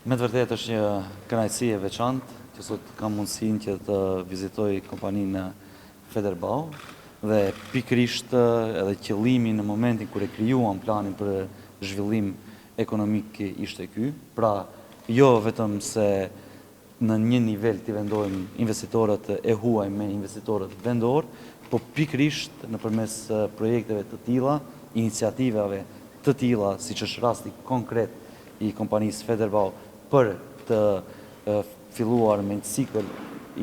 Me të vërtetë është një kënaqësi e veçantë që sot kam mundësinë që të vizitoj kompaninë Federbau dhe pikërisht edhe qëllimi në momentin kur e krijuam planin për zhvillim ekonomik ishte ky. Pra, jo vetëm se në një nivel të vendojmë investitorët e huaj me investitorët vendor, po pikërisht nëpërmes projekteve të tilla, iniciativave të tilla, siç është rasti konkret i kompanisë Federbau për të filluar me një cikël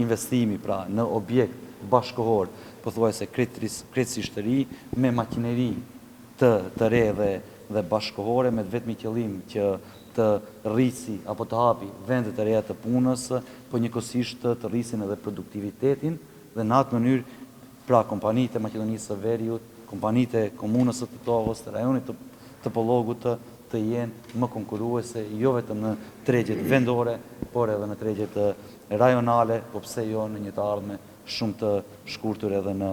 investimi pra në objekt bashkëkohor, pothuajse krejtësisht të ri, me makineri të re dhe bashkëkohore, me vetmi qëllim që të rrisi apo të hapi vendet e reja të punës, po njëkohësisht të rrisin edhe produktivitetin dhe në atë mënyrë pra kompanitë e Maqedonisë së Veriut, kompanitë e komunës së Titovës, të rajonit të Pollogut të jenë më konkurruese jo vetëm në tregjet vendore, por edhe në tregjet rajonale, po pse jo në një të ardhme shumë të shkurtër edhe në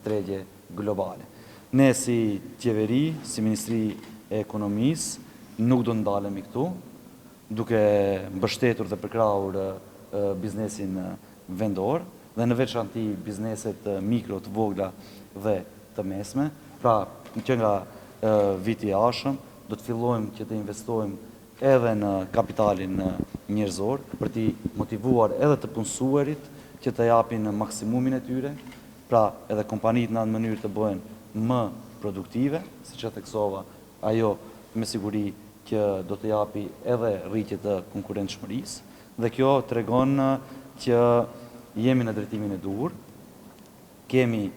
tregje globale. Ne si qeveri, si Ministri e Ekonomisë, nuk do ndalemi këtu, duke mbështetur dhe përkrahur biznesin vendor, dhe në veçanti bizneset mikro, të vogla dhe të mesme. Pra, që nga viti i ardhshëm, do të fillojmë që të investojmë edhe në kapitalin njerëzor, për t'i motivuar edhe të punësuarit që të japin maksimumin e tyre, pra edhe kompanitë në atë mënyrë të bëhen më produktive, si që theksova, ajo me siguri që do të japi edhe rritje të konkurrentshmërisë, dhe kjo tregon që jemi në drejtimin e duhur, kemi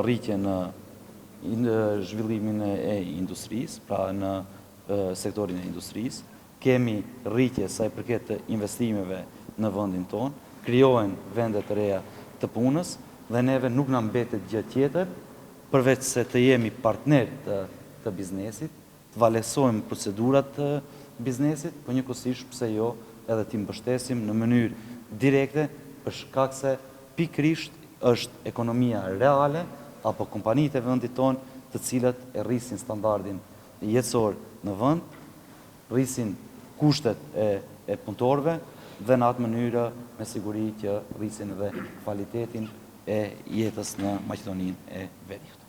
rritje në zhvillimin e industrisë, pra në sektorin e industrisë, kemi rritje sa i përket të investimeve në vendin tonë, krijohen vende të reja të punës dhe neve nuk na mbetet gjë tjetër përveç se të jemi partner të biznesit, të valesojmë procedurat të biznesit, po njëkohësisht pse jo edhe t'i mbështesim në mënyrë direkte për shkak se pikërisht është ekonomia reale apo kompanitë e vendit tonë të cilat e rrisin standardin jetësor në vend, rrisin kushtet e punëtorëve dhe në atë mënyrë me siguri që rrisin edhe kvalitetin e jetës në Maqedoninë e Veriut.